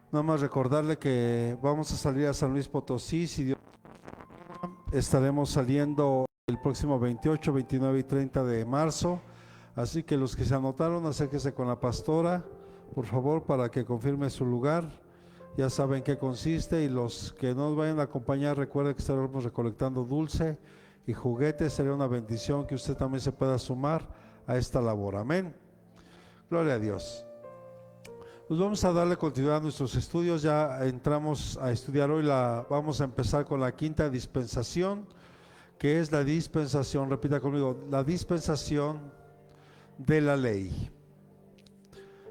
Nada más recordarle que vamos a salir a San Luis Potosí, si Dios estaremos saliendo el próximo 28, 29 y 30 de marzo. Así que los que se anotaron, acérquense con la pastora, por favor, para que confirme su lugar. Ya saben qué consiste, y los que nos vayan a acompañar, recuerden que estaremos recolectando dulce y juguetes. Sería una bendición que usted también se pueda sumar a esta labor. Amén. Gloria a Dios. Pues vamos a darle continuidad a nuestros estudios. Ya entramos a estudiar hoy vamos a empezar con la quinta dispensación, que es la dispensación, repita conmigo, la dispensación de la ley.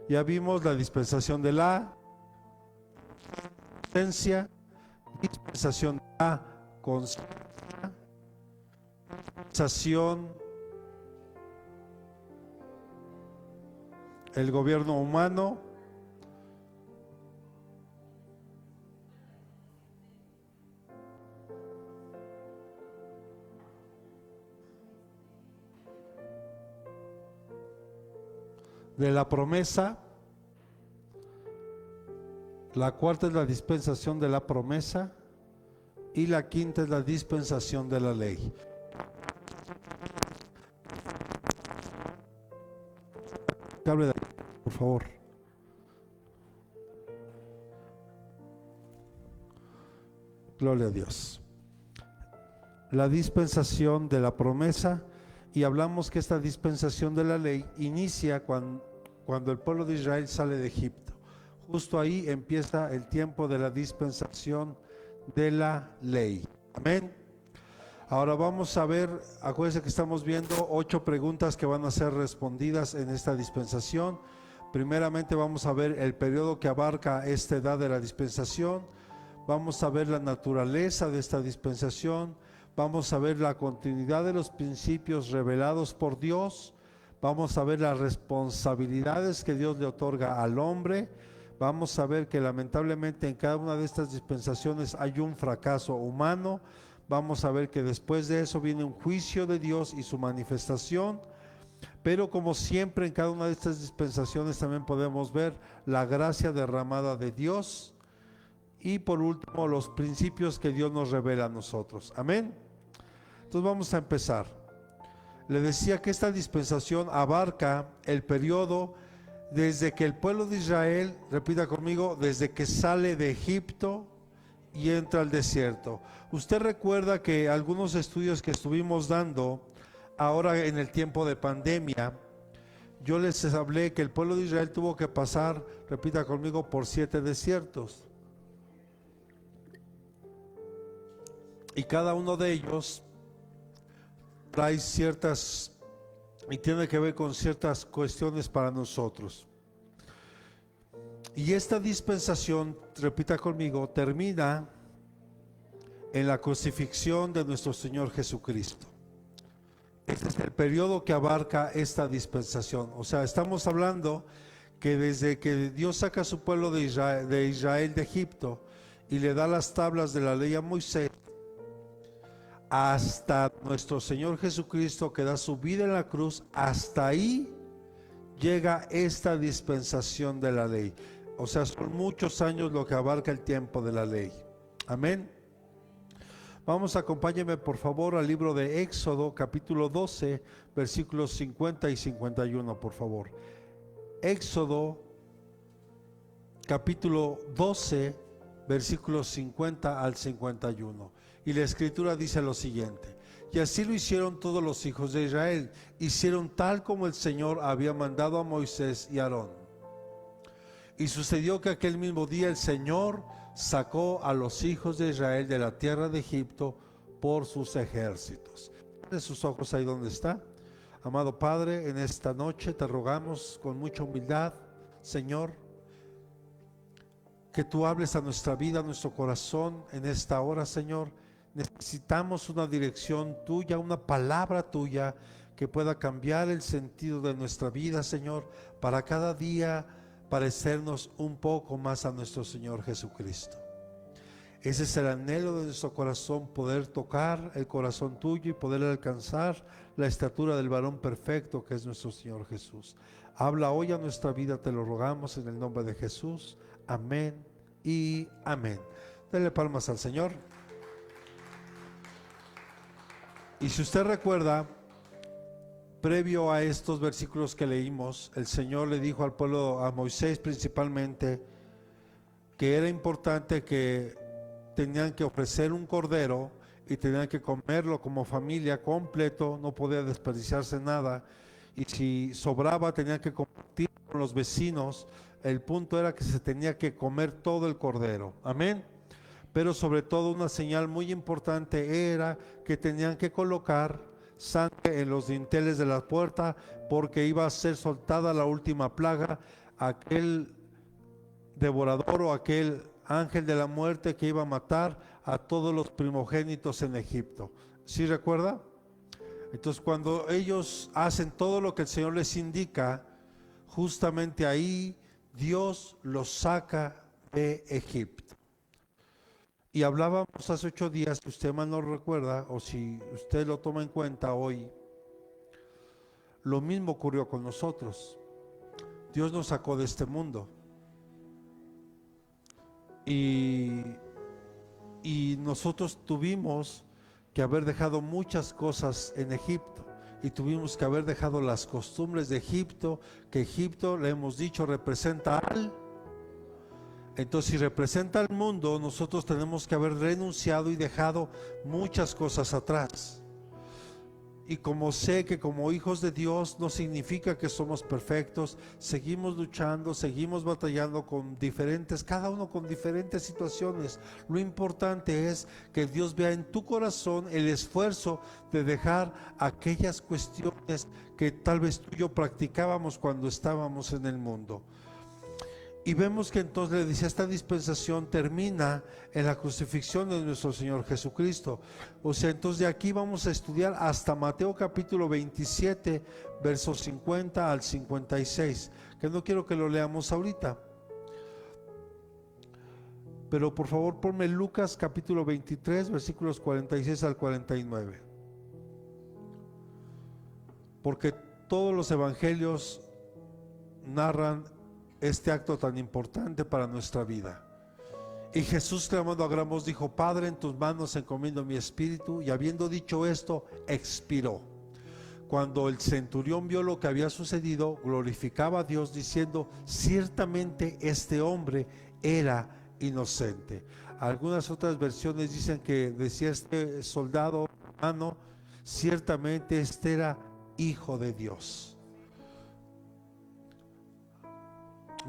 Ya vimos la dispensación de la conciencia, dispensación de la conciencia, dispensación el gobierno humano, de la promesa. La cuarta es la dispensación de la promesa y la quinta es la dispensación de la ley. Hable de ahí, por favor. Gloria a Dios. La dispensación de la promesa, y hablamos que esta dispensación de la ley inicia cuando el pueblo de Israel sale de Egipto. Justo ahí empieza el tiempo de la dispensación de la ley. Amén. Ahora vamos a ver, acuérdense que estamos viendo 8 preguntas que van a ser respondidas en esta dispensación. Primeramente vamos a ver el periodo que abarca esta edad de la dispensación. Vamos a ver la naturaleza de esta dispensación. Vamos a ver la continuidad de los principios revelados por Dios. Vamos a ver las responsabilidades que Dios le otorga al hombre. Vamos a ver que lamentablemente en cada una de estas dispensaciones hay un fracaso humano. Vamos a ver que después de eso viene un juicio de Dios y su manifestación. Pero como siempre en cada una de estas dispensaciones también podemos ver la gracia derramada de Dios. Y por último, los principios que Dios nos revela a nosotros. Amén. Entonces vamos a empezar. Le decía que esta dispensación abarca el periodo desde que el pueblo de Israel, repita conmigo, desde que sale de Egipto y entra al desierto. Usted recuerda que algunos estudios que estuvimos dando ahora en el tiempo de pandemia, yo les hablé que el pueblo de Israel tuvo que pasar, repita conmigo, por 7 desiertos. Y cada uno de ellos trae ciertas, y tiene que ver con ciertas cuestiones para nosotros. Y esta dispensación, repita conmigo, termina en la crucifixión de nuestro Señor Jesucristo. Este es el periodo que abarca esta dispensación. O sea, estamos hablando que desde que Dios saca a su pueblo de Israel de Egipto y le da las tablas de la ley a Moisés, hasta nuestro Señor Jesucristo que da su vida en la cruz, hasta ahí llega esta dispensación de la ley. O sea, son muchos años lo que abarca el tiempo de la ley. Amén. Vamos, acompáñenme por favor al libro de Éxodo, capítulo 12, versículos 50 y 51, por favor. Éxodo, capítulo 12, versículos 50 al 51. Y la escritura dice lo siguiente: y así lo hicieron todos los hijos de Israel, hicieron tal como el Señor había mandado a Moisés y a Aarón. Y sucedió que aquel mismo día el Señor sacó a los hijos de Israel de la tierra de Egipto por sus ejércitos. De sus ojos ahí donde está. Amado Padre, en esta noche te rogamos con mucha humildad, Señor, que tú hables a nuestra vida, a nuestro corazón en esta hora, Señor. Necesitamos una dirección tuya, una palabra tuya que pueda cambiar el sentido de nuestra vida, Señor, para cada día parecernos un poco más a nuestro Señor Jesucristo. Ese es el anhelo de nuestro corazón, poder tocar el corazón tuyo y poder alcanzar la estatura del varón perfecto que es nuestro Señor Jesús. Habla hoy a nuestra vida, te lo rogamos en el nombre de Jesús. Amén y amén. Denle palmas al Señor. Y si usted recuerda, previo a estos versículos que leímos, el Señor le dijo al pueblo, a Moisés principalmente, que era importante que tenían que ofrecer un cordero y tenían que comerlo como familia completo, no podía desperdiciarse nada, y si sobraba tenían que compartir con los vecinos. El punto era que se tenía que comer todo el cordero, amén. Pero sobre todo una señal muy importante era que tenían que colocar sangre en los dinteles de la puerta, porque iba a ser soltada la última plaga, aquel devorador o aquel ángel de la muerte que iba a matar a todos los primogénitos en Egipto. ¿Sí recuerda? Entonces, cuando ellos hacen todo lo que el Señor les indica, justamente ahí Dios los saca de Egipto. Y hablábamos hace 8 días, que usted más no recuerda, o si usted lo toma en cuenta hoy, lo mismo ocurrió con nosotros. Dios nos sacó de este mundo. Y nosotros tuvimos que haber dejado muchas cosas en Egipto, y tuvimos que haber dejado las costumbres de Egipto, que Egipto, le hemos dicho, representa al. Entonces, si representa al mundo, nosotros tenemos que haber renunciado y dejado muchas cosas atrás. Y como sé que como hijos de Dios no significa que somos perfectos, seguimos luchando, seguimos batallando con diferentes, cada uno con diferentes situaciones. Lo importante es que Dios vea en tu corazón el esfuerzo de dejar aquellas cuestiones que tal vez tú y yo practicábamos cuando estábamos en el mundo. Y vemos que entonces le dice, esta dispensación termina en la crucifixión de nuestro Señor Jesucristo. O sea, entonces de aquí vamos a estudiar hasta Mateo capítulo 27, versos 50 al 56, que no quiero que lo leamos ahorita. Pero por favor ponme Lucas capítulo 23, versículos 46 al 49. Porque todos los evangelios narran este acto tan importante para nuestra vida. Y Jesús, clamando a gran voz, dijo: Padre, en tus manos encomiendo mi espíritu. Y habiendo dicho esto, expiró. Cuando el centurión vio lo que había sucedido, glorificaba a Dios diciendo: ciertamente este hombre era inocente. Algunas otras versiones dicen que decía este soldado romano: ciertamente este era hijo de Dios.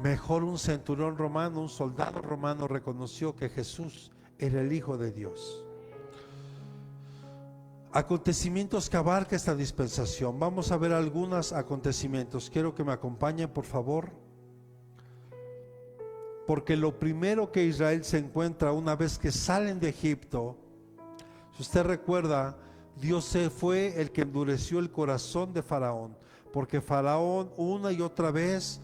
Mejor un centurión romano, un soldado romano, reconoció que Jesús era el Hijo de Dios. Acontecimientos que abarca esta dispensación. Vamos a ver algunos acontecimientos. Quiero que me acompañen, por favor. Porque lo primero que Israel se encuentra una vez que salen de Egipto, si usted recuerda, Dios fue el que endureció el corazón de Faraón. Porque Faraón una y otra vez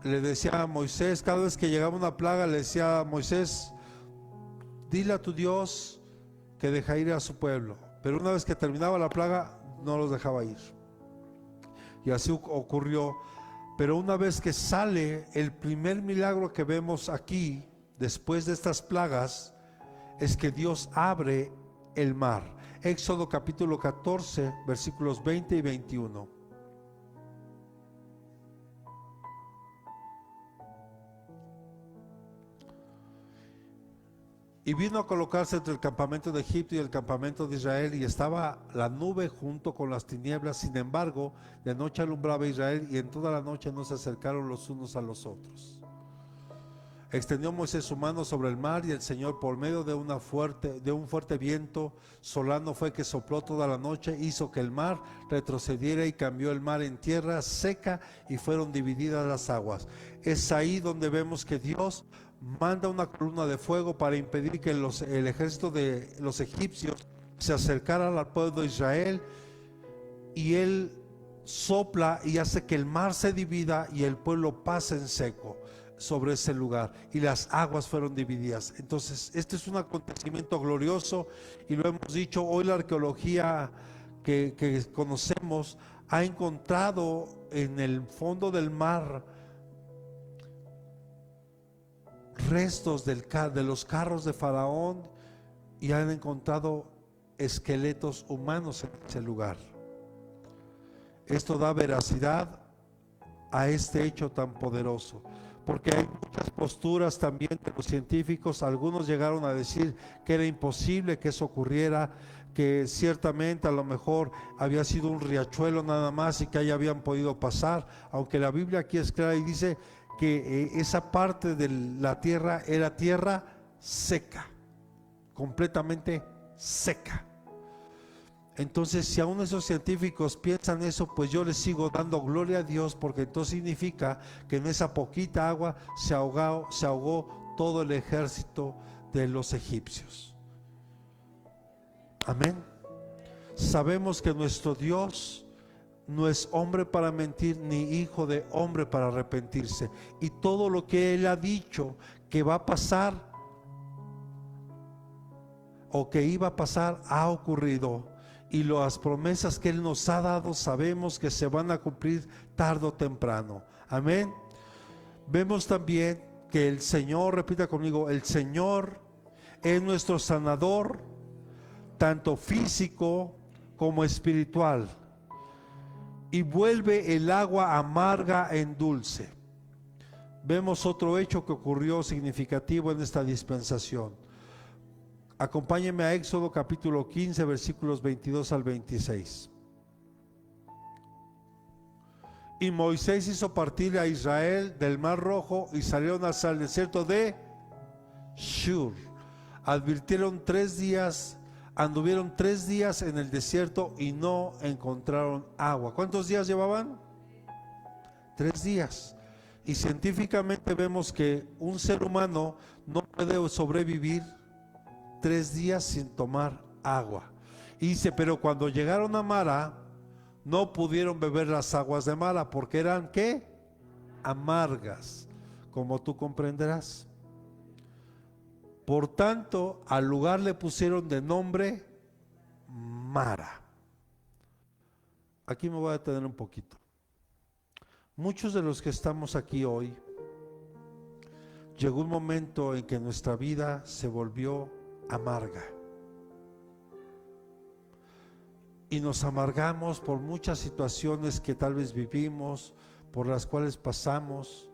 le decía a Moisés, cada vez que llegaba una plaga, le decía a Moisés: dile a tu Dios que deja ir a su pueblo. Pero una vez que terminaba la plaga, no los dejaba ir. Y así ocurrió. Pero una vez que sale, el primer milagro que vemos aquí, después de estas plagas, es que Dios abre el mar. Éxodo capítulo 14, versículos 20 y 21. Y vino a colocarse entre el campamento de Egipto y el campamento de Israel, y estaba la nube junto con las tinieblas. Sin embargo, de noche alumbraba Israel, y en toda la noche no se acercaron los unos a los otros. Extendió Moisés su mano sobre el mar, y el Señor, por medio de un fuerte viento solano, fue que sopló toda la noche, hizo que el mar retrocediera y cambió el mar en tierra seca, y fueron divididas las aguas. Es ahí donde vemos que Dios manda una columna de fuego para impedir que el ejército de los egipcios se acercara al pueblo de Israel, y Él sopla y hace que el mar se divida y el pueblo pase en seco sobre ese lugar, y las aguas fueron divididas. Entonces este es un acontecimiento glorioso, y lo hemos dicho hoy. La arqueología que conocemos ha encontrado en el fondo del mar restos de los carros de Faraón y han encontrado esqueletos humanos en ese lugar. Esto da veracidad a este hecho tan poderoso, porque hay muchas posturas también de los científicos. Algunos llegaron a decir que era imposible que eso ocurriera, que ciertamente a lo mejor había sido un riachuelo nada más y que ahí habían podido pasar, aunque la Biblia aquí es clara y dice que esa parte de la tierra era tierra seca, completamente seca. Entonces, si aún esos científicos piensan eso, pues yo les sigo dando gloria a Dios, porque entonces significa que en esa poquita agua se ahogó todo el ejército de los egipcios. Amén. Sabemos que nuestro Dios no es hombre para mentir, ni hijo de hombre para arrepentirse, y todo lo que Él ha dicho que va a pasar o que iba a pasar ha ocurrido. Y las promesas que Él nos ha dado sabemos que se van a cumplir tarde o temprano. Amén. Vemos también que el Señor, repita conmigo, el Señor es nuestro sanador, tanto físico como espiritual, y vuelve el agua amarga en dulce. Vemos otro hecho que ocurrió significativo en esta dispensación. Acompáñenme a Éxodo capítulo 15, versículos 22 al 26. Y Moisés hizo partir a Israel del Mar Rojo y salieron hacia el desierto de Shur. Advirtieron 3 días, anduvieron 3 días en el desierto y no encontraron agua. ¿Cuántos días llevaban? 3 días. Y científicamente vemos que un ser humano no puede sobrevivir 3 días sin tomar agua. Y dice, pero cuando llegaron a Mara, no pudieron beber las aguas de Mara, porque eran, ¿qué? Amargas, como tú comprenderás. Por tanto, al lugar le pusieron de nombre Mara. Aquí me voy a detener un poquito. Muchos de los que estamos aquí hoy, llegó un momento en que nuestra vida se volvió amarga. Y nos amargamos por muchas situaciones que tal vez vivimos, por las cuales pasamos,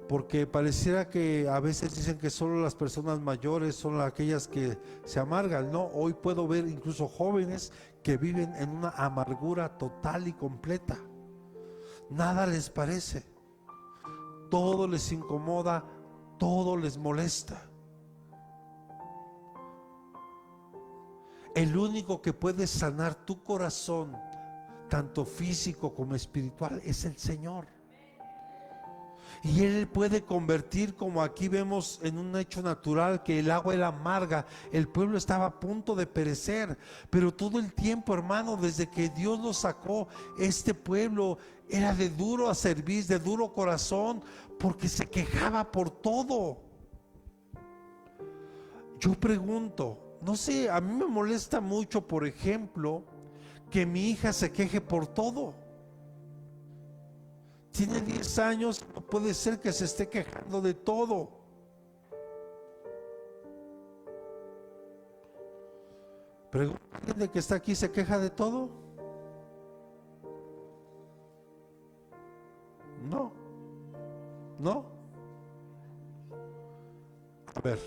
porque pareciera que a veces dicen que solo las personas mayores son aquellas que se amargan. No, hoy puedo ver incluso jóvenes que viven en una amargura total y completa. Nada les parece, todo les incomoda, todo les molesta. El único que puede sanar tu corazón, tanto físico como espiritual, es el Señor. Y Él puede convertir, como aquí vemos en un hecho natural, que el agua era amarga, el pueblo estaba a punto de perecer, pero todo el tiempo, hermano, desde que Dios lo sacó, este pueblo era de duro a servir, de duro corazón, porque se quejaba por todo. Yo pregunto, no sé, a mí me molesta mucho, por ejemplo, que mi hija se queje por todo. Tiene 10 años, no puede ser que se esté quejando de todo. Pregúntale de que está aquí, ¿se queja de todo? No, no. A ver,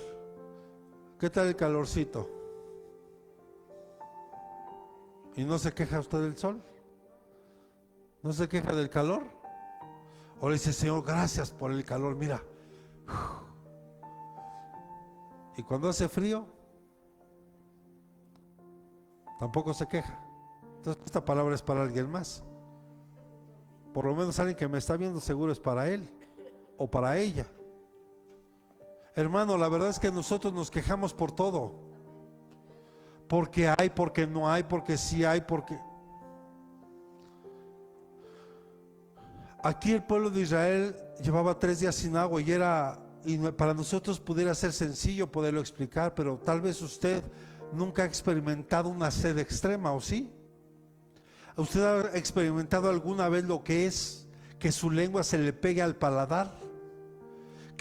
¿qué tal el calorcito? ¿Y no se queja usted del sol? ¿No se queja del calor? O le dice, Señor, gracias por el calor, mira. Y cuando hace frío, tampoco se queja. Entonces esta palabra es para alguien más. Por lo menos alguien que me está viendo seguro es para él o para ella. Hermano, la verdad es que nosotros nos quejamos por todo. Porque hay, porque no hay, porque sí hay, porque... Aquí el pueblo de Israel llevaba 3 días sin agua y para nosotros pudiera ser sencillo poderlo explicar, pero tal vez usted nunca ha experimentado una sed extrema, ¿o sí? ¿Usted ha experimentado alguna vez lo que es que su lengua se le pegue al paladar?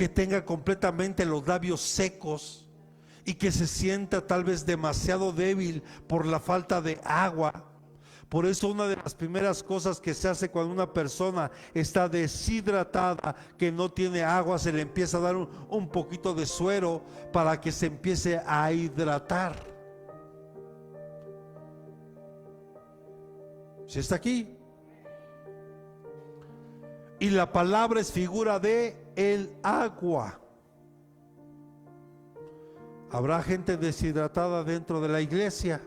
que tenga completamente los labios secos y que se sienta tal vez demasiado débil por la falta de agua. Por eso una de las primeras cosas que se hace cuando una persona está deshidratada, que no tiene agua, se le empieza a dar un poquito de suero para que se empiece a hidratar. ¿Sí está aquí? Y la palabra es figura de el agua. Habrá gente deshidratada dentro de la iglesia.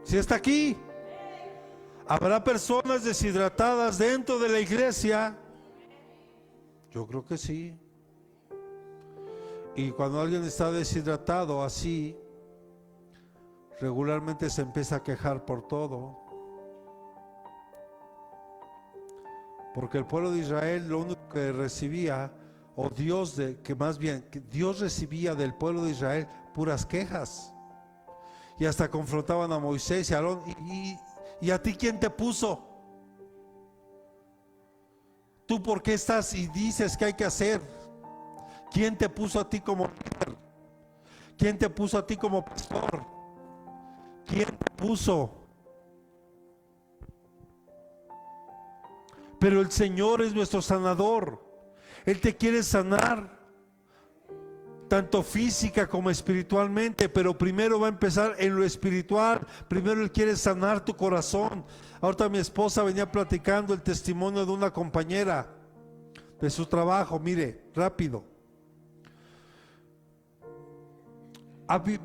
¿Sí está aquí? ¿Habrá personas deshidratadas dentro de la iglesia? Yo creo que sí. Y cuando alguien está deshidratado así, regularmente se empieza a quejar por todo. Porque el pueblo de Israel lo único que recibía, o Dios, que más bien que Dios recibía del pueblo de Israel puras quejas. Y hasta confrontaban a Moisés y a Aarón. ¿Y a ti quién te puso? ¿Tú por qué estás y dices que hay que hacer? ¿Quién te puso a ti como líder? ¿Quién te puso a ti como pastor? ¿Quién te puso? Pero el Señor es nuestro sanador. Él te quiere sanar, tanto física como espiritualmente, pero primero va a empezar en lo espiritual. Primero Él quiere sanar tu corazón. Ahorita mi esposa venía platicando el testimonio de una compañera de su trabajo. Mire, rápido.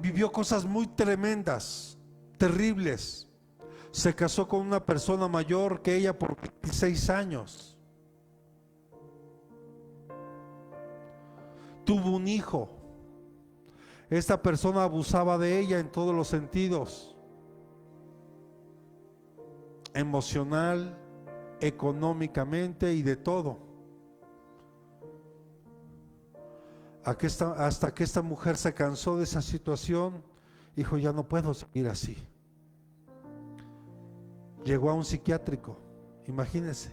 Vivió cosas muy tremendas, terribles. Se casó con una persona mayor que ella por 26 años. Tuvo un hijo. Esta persona abusaba de ella en todos los sentidos: emocional, económicamente y de todo. Hasta que esta mujer se cansó de esa situación, dijo: ya no puedo seguir así. Llegó a un psiquiátrico, imagínense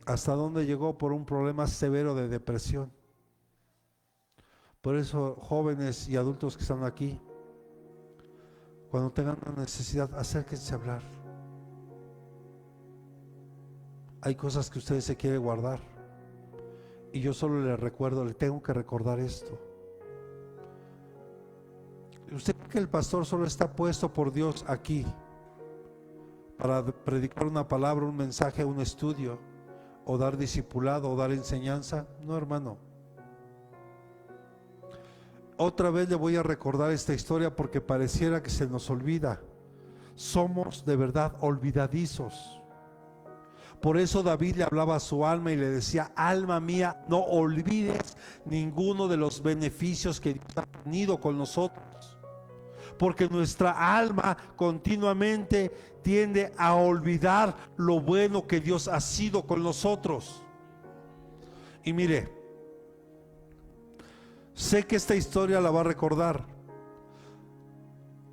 hasta dónde llegó, por un problema severo de depresión. Por eso, jóvenes y adultos que están aquí, cuando tengan una necesidad, acérquense a hablar. Hay cosas que ustedes se quieren guardar, y yo solo les recuerdo, le tengo que recordar esto. ¿Usted cree que el pastor solo está puesto por Dios aquí para predicar una palabra, un mensaje, un estudio, o dar discipulado, o dar enseñanza? No, hermano. Otra vez le voy a recordar esta historia porque pareciera que se nos olvida. Somos de verdad olvidadizos. Por eso David le hablaba a su alma y le decía: alma mía, no olvides ninguno de los beneficios que Dios ha tenido con nosotros. Porque nuestra alma continuamente tiende a olvidar lo bueno que Dios ha sido con nosotros. Y mire, sé que esta historia la va a recordar.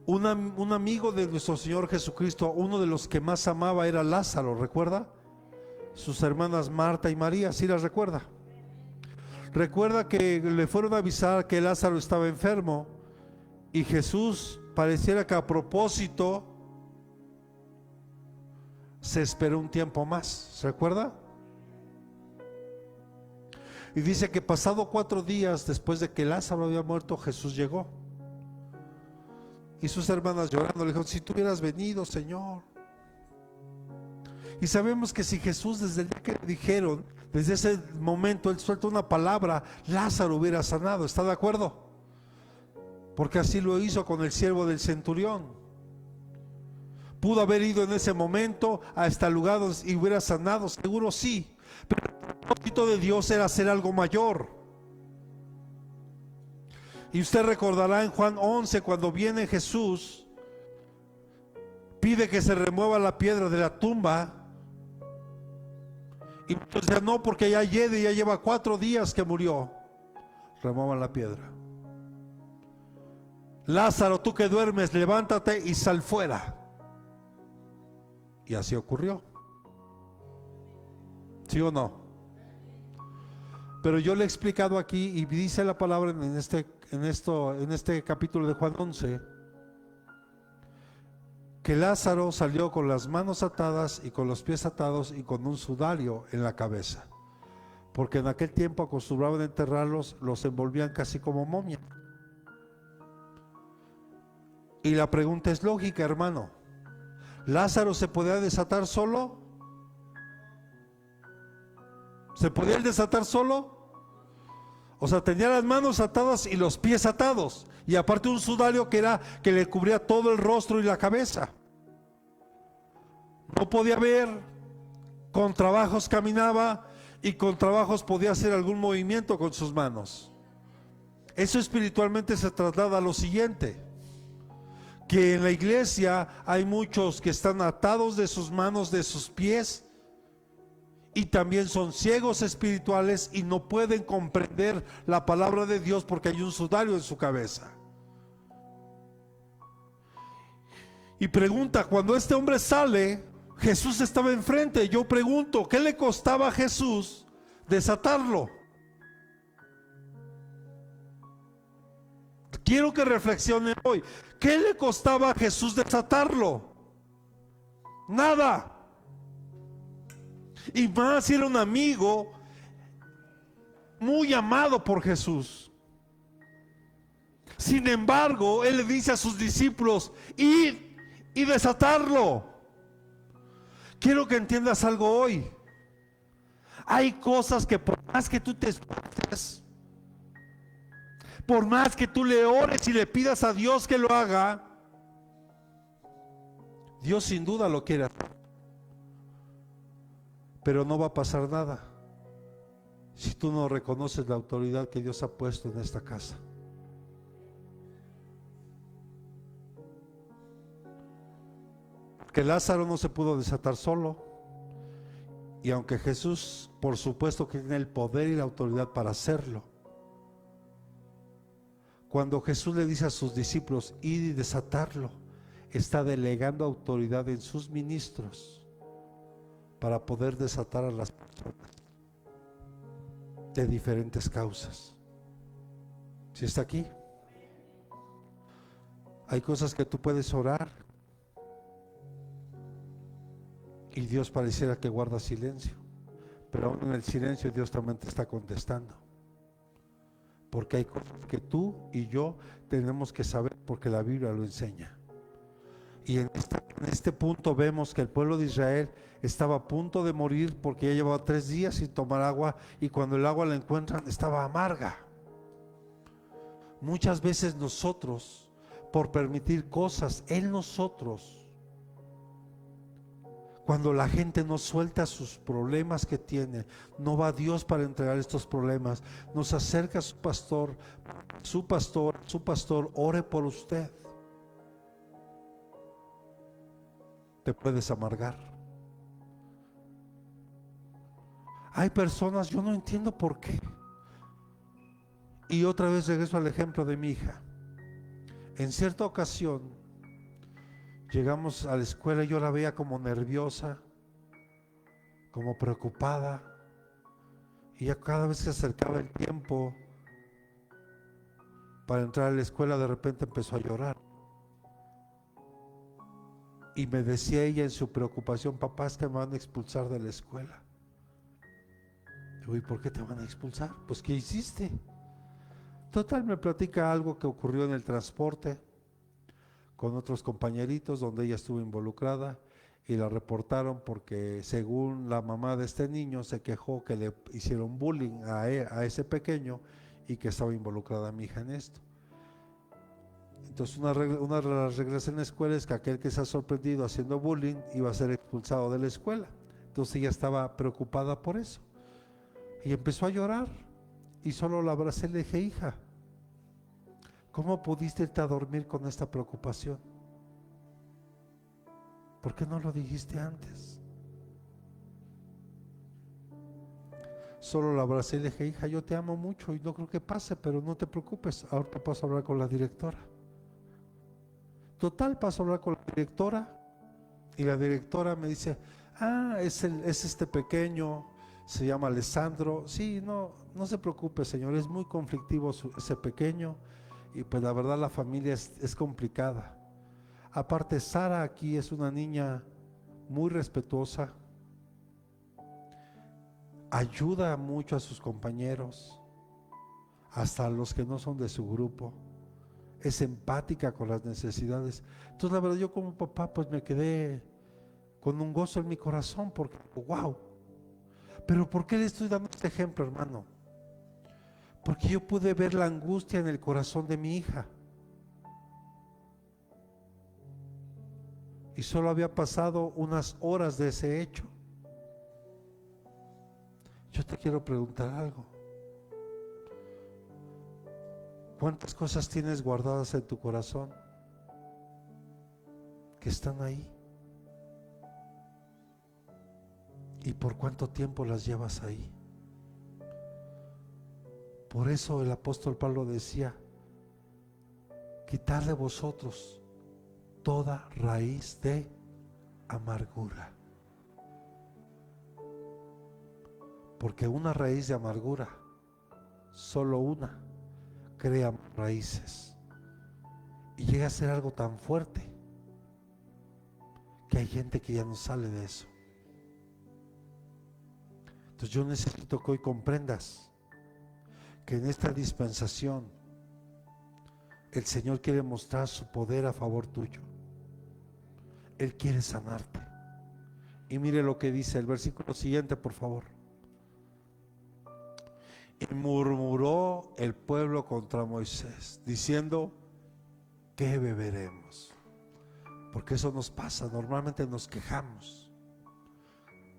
Un amigo de nuestro Señor Jesucristo, uno de los que más amaba, era Lázaro, ¿recuerda? Sus hermanas Marta y María, ¿sí las recuerda? Recuerda que le fueron a avisar que Lázaro estaba enfermo, y Jesús, pareciera que a propósito, se esperó un tiempo más, ¿se recuerda? Y dice que pasado 4 días después de que Lázaro había muerto, Jesús llegó. Y sus hermanas llorando le dijeron: si tú hubieras venido, Señor. Y sabemos que si Jesús, desde el día que le dijeron, desde ese momento Él suelta una palabra, Lázaro hubiera sanado. ¿Está de acuerdo? Porque así lo hizo con el siervo del centurión. Pudo haber ido en ese momento a este lugar y hubiera sanado, seguro sí. Pero el propósito de Dios era hacer algo mayor. Y usted recordará en Juan 11, cuando viene Jesús, pide que se remueva la piedra de la tumba. Y entonces no, porque ya lleva 4 días que murió. Remuevan la piedra. Lázaro, tú que duermes, levántate y sal fuera. Y así ocurrió. ¿Sí o no? Pero yo le he explicado aquí y dice la palabra en este capítulo de Juan 11 que Lázaro salió con las manos atadas y con los pies atados y con un sudario en la cabeza, porque en aquel tiempo acostumbraban a enterrarlos, los envolvían casi como momia. Y la pregunta es lógica, hermano. ¿Lázaro se podía desatar solo? ¿Se podía desatar solo? O sea, tenía las manos atadas y los pies atados, y aparte un sudario que le cubría todo el rostro y la cabeza. No podía ver, con trabajos caminaba y con trabajos podía hacer algún movimiento con sus manos. Eso espiritualmente se traslada a lo siguiente: que en la iglesia hay muchos que están atados de sus manos, de sus pies, y también son ciegos espirituales y no pueden comprender la palabra de Dios porque hay un sudario en su cabeza. Y pregunta, cuando este hombre sale, Jesús estaba enfrente. Yo pregunto, ¿qué le costaba a Jesús desatarlo? Quiero que reflexionen hoy. ¿Qué le costaba a Jesús desatarlo? Nada. Y más si era un amigo muy amado por Jesús. Sin embargo, Él le dice a sus discípulos: id y desatarlo. Quiero que entiendas algo hoy. Hay cosas que por más que tú te esfuerces, por más que tú le ores y le pidas a Dios que lo haga, Dios sin duda lo quiere hacer. Pero no va a pasar nada si tú no reconoces la autoridad que Dios ha puesto en esta casa. Que Lázaro no se pudo desatar solo, y aunque Jesús por supuesto que tiene el poder y la autoridad para hacerlo, cuando Jesús le dice a sus discípulos ir y desatarlo, está delegando autoridad en sus ministros para poder desatar a las personas de diferentes causas. ¿Sí está aquí? Hay cosas que tú puedes orar y Dios pareciera que guarda silencio, pero aún en el silencio Dios también te está contestando, porque hay cosas que tú y yo tenemos que saber porque la Biblia lo enseña. Y en este punto vemos que el pueblo de Israel estaba a punto de morir porque ya llevaba 3 días sin tomar agua, y cuando el agua la encuentran estaba amarga. Muchas veces nosotros, por permitir cosas en nosotros, cuando la gente no suelta sus problemas que tiene, no va a Dios para entregar estos problemas, nos acerca a su pastor ore por usted. Te puedes amargar. Hay personas, yo no entiendo por qué. Y otra vez regreso al ejemplo de mi hija. En cierta ocasión llegamos a la escuela y yo la veía como nerviosa, como preocupada, y ya cada vez que se acercaba el tiempo para entrar a la escuela, de repente empezó a llorar. Y me decía ella en su preocupación: papá, es que me van a expulsar de la escuela. Digo, ¿y por qué te van a expulsar? Pues, ¿qué hiciste? Total, me platica algo que ocurrió en el transporte con otros compañeritos donde ella estuvo involucrada, y la reportaron porque según la mamá de este niño se quejó que le hicieron bullying a ese pequeño y que estaba involucrada mi hija en esto. Entonces una de las reglas en la escuela es que aquel que se ha sorprendido haciendo bullying iba a ser expulsado de la escuela. Entonces ella estaba preocupada por eso y empezó a llorar, y solo la abracé y le dije: hija, ¿cómo pudiste irte a dormir con esta preocupación? ¿Por qué no lo dijiste antes? Solo la abracé y le dije: hija, yo te amo mucho y no creo que pase, pero no te preocupes, ahorita paso a hablar con la directora. Total, paso a hablar con la directora y la directora me dice: es este pequeño, se llama Alessandro. Sí, no se preocupe, señor, es muy conflictivo ese pequeño, y pues la verdad la familia es complicada. Aparte, Sara aquí es una niña muy respetuosa, ayuda mucho a sus compañeros, hasta a los que no son de su grupo, es empática con las necesidades. Entonces la verdad, yo como papá pues me quedé con un gozo en mi corazón, porque wow. Pero ¿por qué le estoy dando este ejemplo, hermano? Porque yo pude ver la angustia en el corazón de mi hija, y solo había pasado unas horas de ese hecho. Yo te quiero preguntar algo. ¿Cuántas cosas tienes guardadas en tu corazón que están ahí? ¿Y por cuánto tiempo las llevas ahí? Por eso el apóstol Pablo decía: quitad de vosotros toda raíz de amargura. Porque una raíz de amargura, solo una, crea raíces y llega a ser algo tan fuerte que hay gente que ya no sale de eso. Entonces yo necesito que hoy comprendas que en esta dispensación el Señor quiere mostrar su poder a favor tuyo. Él quiere sanarte. Y mire lo que dice el versículo siguiente, por favor. Y murmuró el pueblo contra Moisés, diciendo: ¿qué beberemos? Porque eso nos pasa, normalmente nos quejamos.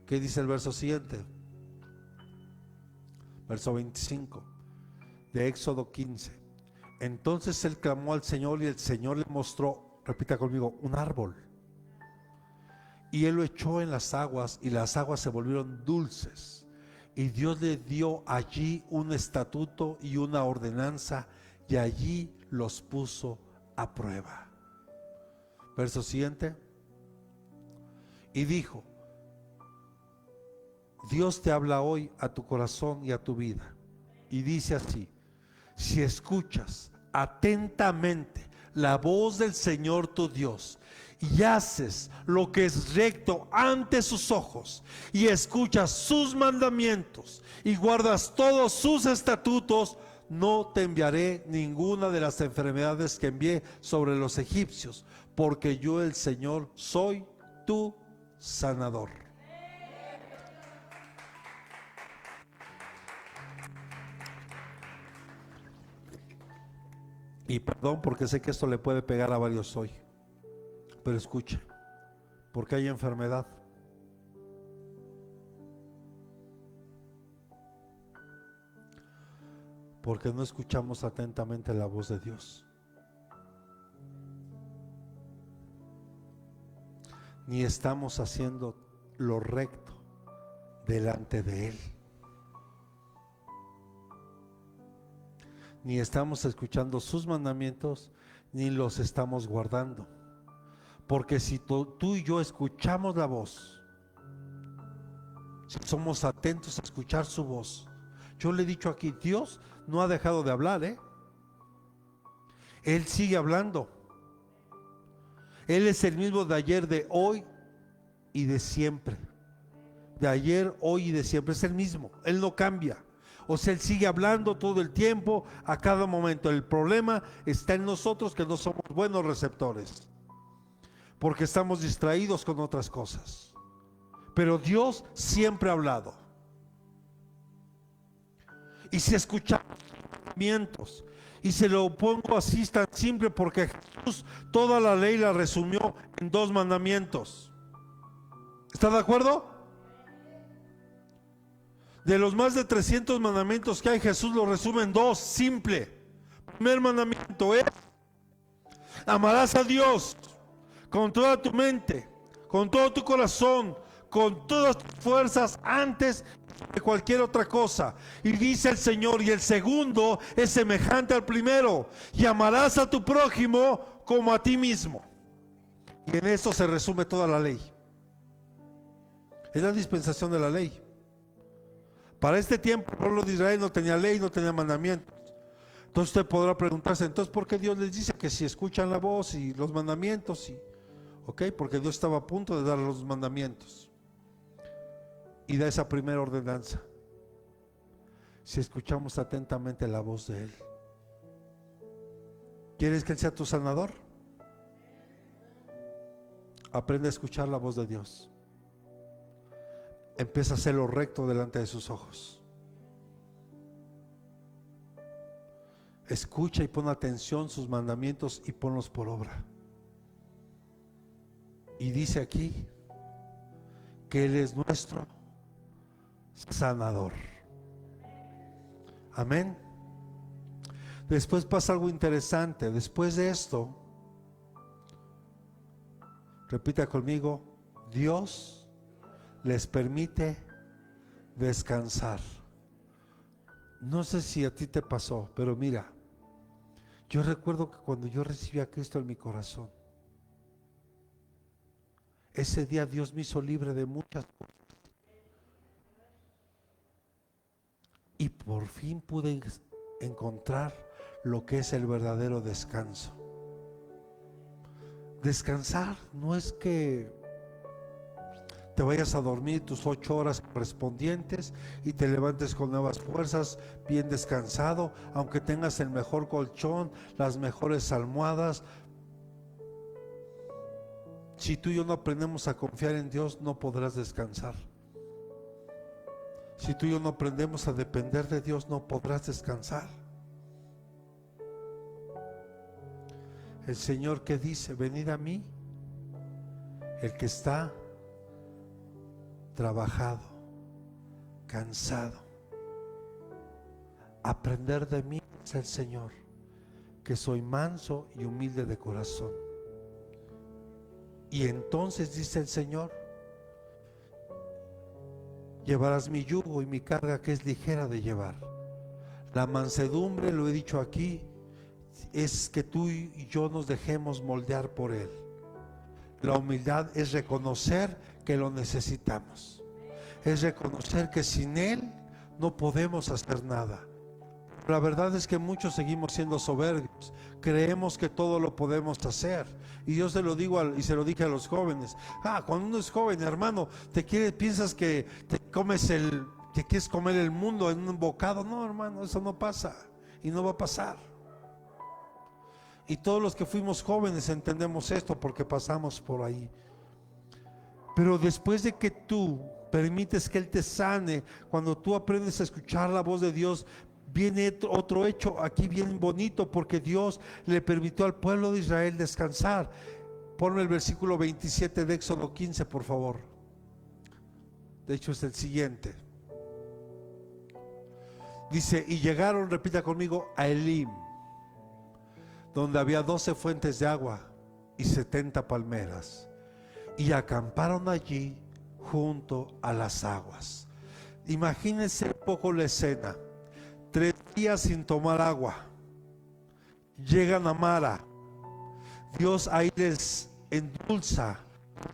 ¿Qué dice el verso siguiente? Verso 25 de Éxodo 15. Entonces él clamó al Señor, y el Señor le mostró, repita conmigo, un árbol. Y él lo echó en las aguas, y las aguas se volvieron dulces. Y Dios le dio allí un estatuto y una ordenanza, y allí los puso a prueba. Verso siguiente. Y dijo: Dios te habla hoy a tu corazón y a tu vida. Y dice así: si escuchas atentamente la voz del Señor tu Dios, y haces lo que es recto ante sus ojos, y escuchas sus mandamientos, y guardas todos sus estatutos, no te enviaré ninguna de las enfermedades que envié sobre los egipcios, porque yo, el Señor, soy tu sanador. Y perdón, porque sé que esto le puede pegar a varios hoy, pero escuche, porque hay enfermedad. Porque no escuchamos atentamente la voz de Dios, ni estamos haciendo lo recto delante de Él, ni estamos escuchando sus mandamientos, ni los estamos guardando. Porque si tú y yo escuchamos la voz, si somos atentos a escuchar su voz, yo le he dicho aquí, Dios no ha dejado de hablar, Él sigue hablando. Él es el mismo de ayer, de hoy y de siempre. De ayer, hoy y de siempre, es el mismo. Él no cambia. O sea, Él sigue hablando todo el tiempo, a cada momento. El problema está en nosotros, que no somos buenos receptores, porque estamos distraídos con otras cosas. Pero Dios siempre ha hablado. Y si escuchamos mandamientos, y se lo pongo así tan simple, porque Jesús toda la ley la resumió en 2 mandamientos. ¿Está de acuerdo? De los más de 300 mandamientos que hay, Jesús lo resume en 2, simple. Primer mandamiento es: amarás a Dios con toda tu mente, con todo tu corazón, con todas tus fuerzas, antes de cualquier otra cosa. Y dice el Señor, y el segundo es semejante al primero: y amarás a tu prójimo como a ti mismo. Y en esto se resume toda la ley. Es la dispensación de la ley. Para este tiempo el pueblo de Israel no tenía ley, no tenía mandamientos. Entonces usted podrá preguntarse, entonces ¿por qué Dios les dice que si escuchan la voz y los mandamientos? ¿Ok? Porque Dios estaba a punto de dar los mandamientos y da esa primera ordenanza. Si escuchamos atentamente la voz de Él. ¿Quieres que Él sea tu sanador? Aprende a escuchar la voz de Dios. Empieza a hacer lo recto delante de sus ojos. Escucha y pon atención sus mandamientos y ponlos por obra. Y dice aquí que Él es nuestro sanador. Amén. Después pasa algo interesante. Después de esto, repita conmigo, Dios les permite descansar. No sé si a ti te pasó, pero mira, yo recuerdo que cuando yo recibí a Cristo en mi corazón, ese día Dios me hizo libre de muchas cosas. Y por fin pude encontrar lo que es el verdadero descanso. Descansar no es que te vayas a dormir tus 8 horas correspondientes y te levantes con nuevas fuerzas, bien descansado, aunque tengas el mejor colchón, las mejores almohadas. Si tú y yo no aprendemos a confiar en Dios, no podrás descansar. Si tú y yo no aprendemos a depender de Dios, no podrás descansar. El Señor que dice, venid a mí, el que está trabajado, cansado. Aprender de mí es el Señor, que soy manso y humilde de corazón. Y entonces dice el Señor, llevarás mi yugo y mi carga que es ligera de llevar. La mansedumbre, lo he dicho aquí, es que tú y yo nos dejemos moldear por Él. La humildad es reconocer que lo necesitamos. Es reconocer que sin Él no podemos hacer nada. La verdad es que muchos seguimos siendo soberbios. Creemos que todo lo podemos hacer. Y yo se lo digo y se lo dije a los jóvenes. Cuando uno es joven, hermano, piensas que que quieres comer el mundo en un bocado. No, hermano, eso no pasa. Y no va a pasar. Y todos los que fuimos jóvenes entendemos esto porque pasamos por ahí. Pero después de que tú permites que Él te sane, cuando tú aprendes a escuchar la voz de Dios, viene otro hecho aquí bien bonito, porque Dios le permitió al pueblo de Israel descansar. Ponme el versículo 27 de Éxodo 15, por favor. De hecho es el siguiente. Dice, y llegaron, repita conmigo, a Elim, donde había 12 fuentes de agua y 70 palmeras, y acamparon allí junto a las aguas. Imagínense un poco la escena. 3 días sin tomar agua, llegan a Mara. Dios ahí les endulza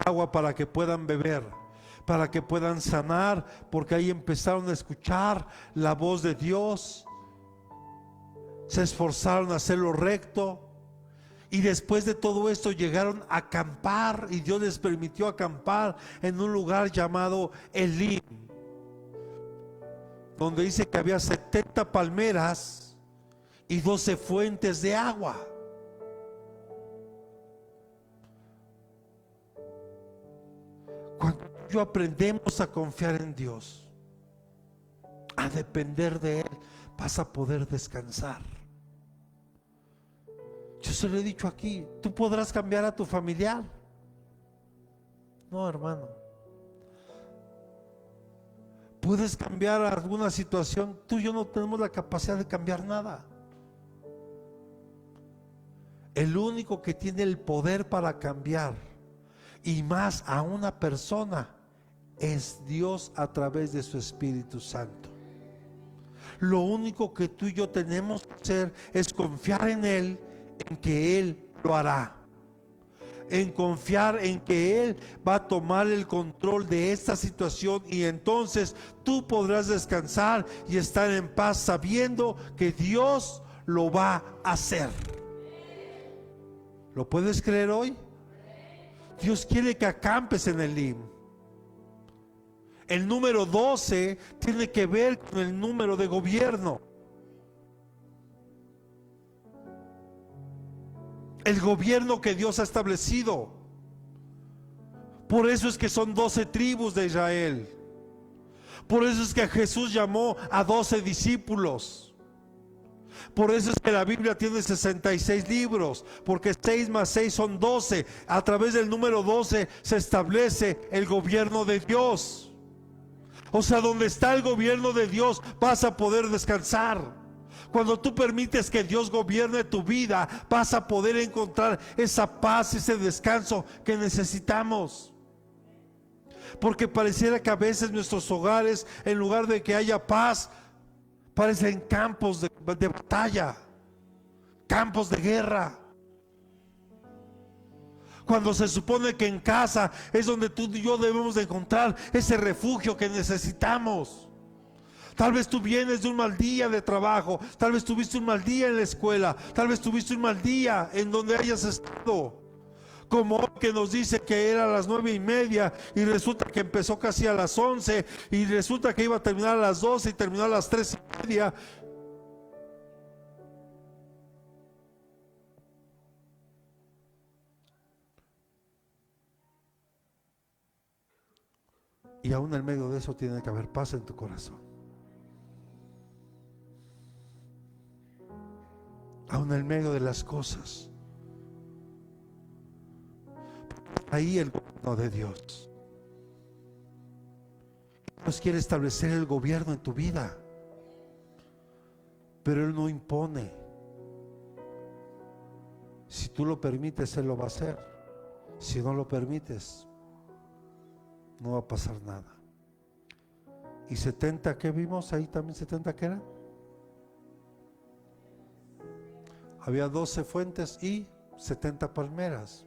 agua para que puedan beber, para que puedan sanar, porque ahí empezaron a escuchar la voz de Dios. Se esforzaron a hacer lo recto. Y después de todo esto llegaron a acampar, y Dios les permitió acampar en un lugar llamado Elim, donde dice que había 70 palmeras y 12 fuentes de agua. Cuando yo aprendemos a confiar en Dios, a depender de Él, vas a poder descansar. Yo se lo he dicho aquí, ¿tú podrás cambiar a tu familiar? No, hermano. ¿Puedes cambiar alguna situación? Tú y yo no tenemos la capacidad de cambiar nada. El único que tiene el poder para cambiar, y más a una persona, es Dios a través de su Espíritu Santo. Lo único que tú y yo tenemos que hacer es confiar en Él, en que Él lo hará. en confiar en que Él va a tomar el control de esta situación, y entonces tú podrás descansar y estar en paz sabiendo que Dios lo va a hacer. ¿Lo puedes creer hoy? Dios quiere que acampes en el Elim. El número 12 tiene que ver con el número de gobierno. El gobierno que Dios ha establecido. Por eso es que son 12 tribus de Israel. Por eso es que Jesús llamó a 12 discípulos. Por eso es que la Biblia tiene 66 libros, porque 6 más 6 son 12. A través del número 12 se establece el gobierno de Dios. O sea, donde está el gobierno de Dios vas a poder descansar. Cuando tú permites que Dios gobierne tu vida, vas a poder encontrar esa paz, ese descanso que necesitamos. Porque pareciera que a veces nuestros hogares, en lugar de que haya paz, parecen campos de batalla, campos de guerra. Cuando se supone que en casa es donde tú y yo debemos de encontrar ese refugio que necesitamos. Tal vez tú vienes de un mal día de trabajo, tal vez tuviste un mal día en la escuela, tal vez tuviste un mal día en donde hayas estado. Como hoy, que nos dice que era a las 9:30 y resulta que empezó casi a las 11 y resulta que iba a terminar a las 12 y terminó a las 3:30. Y aún en medio de eso tiene que haber paz en tu corazón. Aún en medio de las cosas, ahí el gobierno de Dios. Dios quiere establecer el gobierno en tu vida, pero Él no impone. Si tú lo permites, Él lo va a hacer. Si no lo permites, no va a pasar nada. Y 70, ¿qué vimos? Ahí también 70, ¿qué era? Había 12 fuentes y 70 palmeras.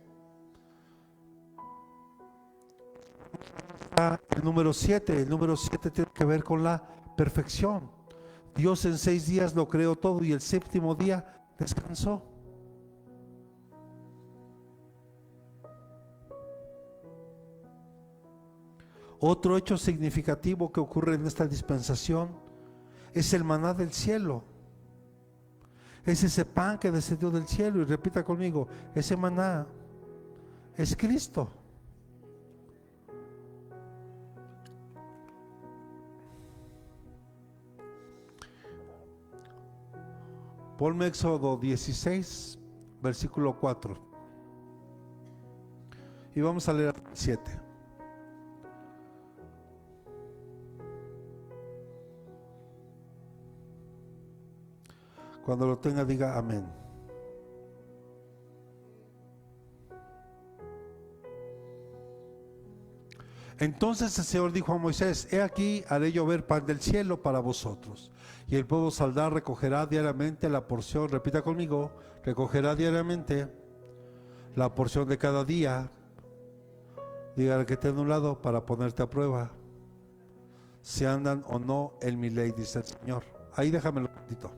El número 7 tiene que ver con la perfección. Dios en 6 días lo creó todo y el séptimo día descansó. Otro hecho significativo que ocurre en esta dispensación es el maná del cielo. Es ese pan que descendió del cielo. Y repita conmigo, ese maná es Cristo. Ponme Éxodo 16, versículo 4. Y vamos a leer el 7. Cuando lo tenga, diga amén. Entonces el Señor dijo a Moisés: he aquí, haré llover pan del cielo para vosotros, y el pueblo saldrá, recogerá diariamente la porción. Repita conmigo: recogerá diariamente la porción de cada día. Dígale que esté en un lado para ponerte a prueba si andan o no en mi ley, dice el Señor. Ahí déjamelo un poquito.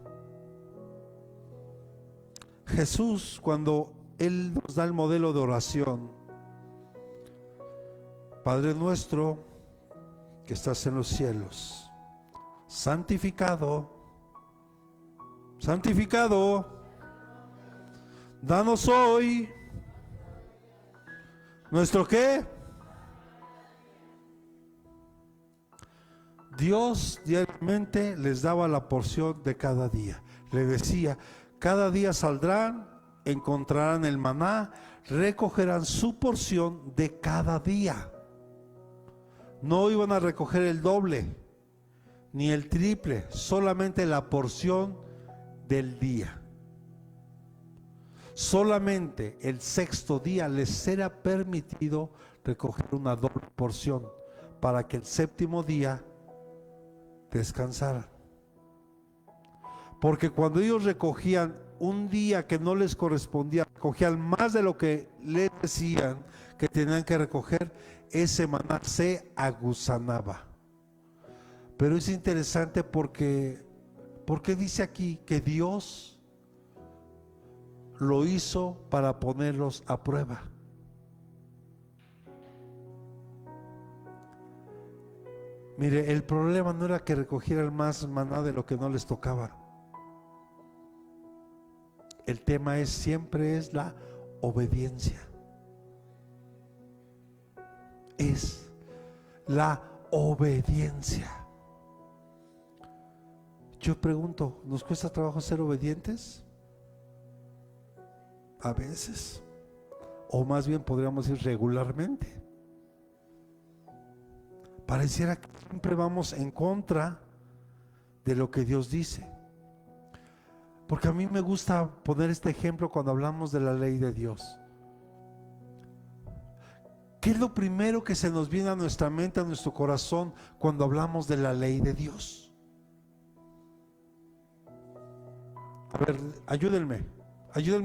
Jesús, cuando Él nos da el modelo de oración: Padre nuestro que estás en los cielos, santificado, danos hoy nuestro ¿qué? Dios diariamente les daba la porción de cada día. Le decía: cada día saldrán, encontrarán el maná, recogerán su porción de cada día. No iban a recoger el doble ni el triple, solamente la porción del día. Solamente el sexto día les será permitido recoger una doble porción para que el séptimo día descansaran. Porque cuando ellos recogían un día que no les correspondía, recogían más de lo que les decían que tenían que recoger, ese maná se agusanaba. Pero es interesante porque dice aquí que Dios lo hizo para ponerlos a prueba. Mire, el problema no era que recogieran más maná de lo que no les tocaba. El tema siempre es la obediencia. Es la obediencia. Yo pregunto, ¿nos cuesta trabajo ser obedientes? A veces. O más bien podríamos decir regularmente. Pareciera que siempre vamos en contra de lo que Dios dice. Porque a mí me gusta poner este ejemplo cuando hablamos de la ley de Dios. ¿Qué es lo primero que se nos viene a nuestra mente, a nuestro corazón, cuando hablamos de la ley de Dios? A ver, ayúdenme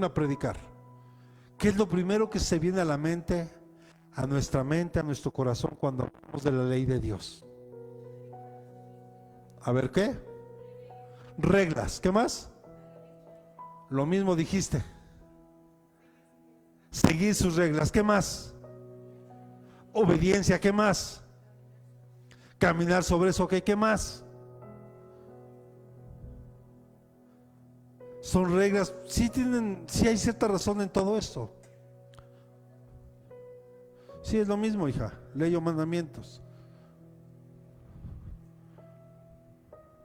a predicar. ¿Qué es lo primero que se viene a la mente, a nuestra mente, a nuestro corazón cuando hablamos de la ley de Dios? A ver, ¿qué? Reglas, ¿qué más? Lo mismo dijiste. Seguir sus reglas, ¿qué más? Obediencia, ¿qué más? Caminar sobre eso, ¿qué más? Son reglas, sí hay cierta razón en todo esto. Sí, es lo mismo, hija, ley o mandamientos.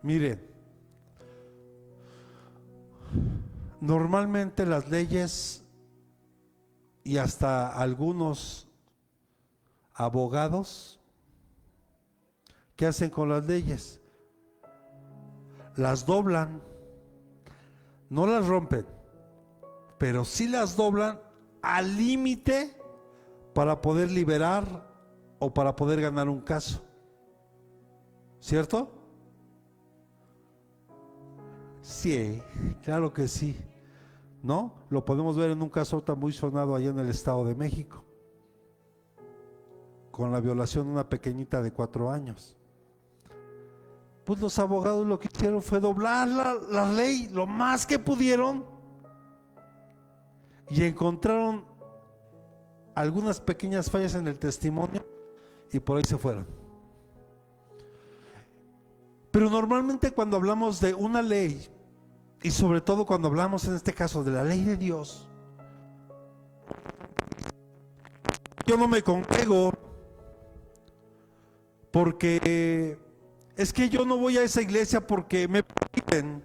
Miren, normalmente las leyes y hasta algunos abogados, ¿qué hacen con las leyes? Las doblan, no las rompen, pero sí las doblan al límite para poder liberar o para poder ganar un caso. ¿Cierto? Sí, claro que sí. ¿No? Lo podemos ver en un caso tan muy sonado allá en el Estado de México, con la violación de una pequeñita de 4 años. Pues los abogados lo que hicieron fue doblar la ley lo más que pudieron y encontraron algunas pequeñas fallas en el testimonio y por ahí se fueron. Pero normalmente cuando hablamos de una ley, y sobre todo cuando hablamos en este caso de la ley de Dios, yo no me congrego porque es que yo no voy a esa iglesia porque me prohíben.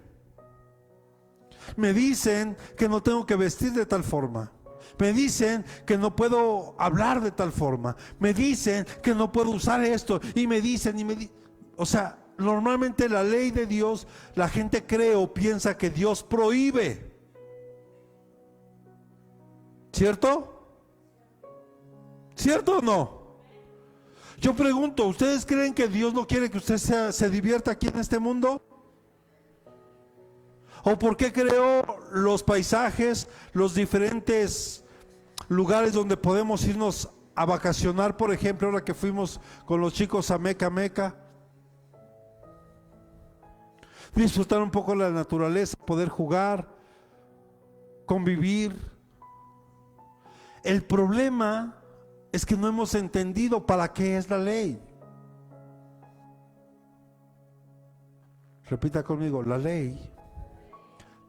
Me dicen que no tengo que vestir de tal forma. Me dicen que no puedo hablar de tal forma. Me dicen que no puedo usar esto. Y me dicen, o sea, normalmente la ley de Dios, la gente cree o piensa que Dios prohíbe. ¿Cierto? ¿Cierto o no? Yo pregunto, ¿ustedes creen que Dios no quiere que usted se divierta aquí en este mundo? ¿O por qué creó los paisajes, los diferentes lugares donde podemos irnos a vacacionar? Por ejemplo, ahora que fuimos con los chicos a Meca, disfrutar un poco de la naturaleza, poder jugar, convivir. El problema es que no hemos entendido para qué es la ley. Repita conmigo, la ley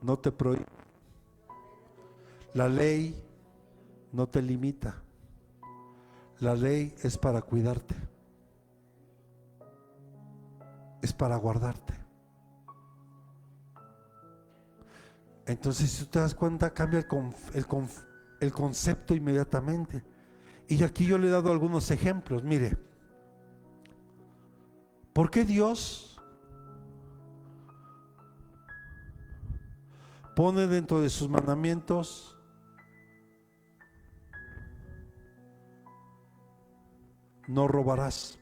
no te prohíbe. La ley no te limita. La ley es para cuidarte. Es para guardarte. Entonces, si tú te das cuenta, cambia el concepto inmediatamente. Y aquí yo le he dado algunos ejemplos. Mire, ¿por qué Dios pone dentro de sus mandamientos no robarás?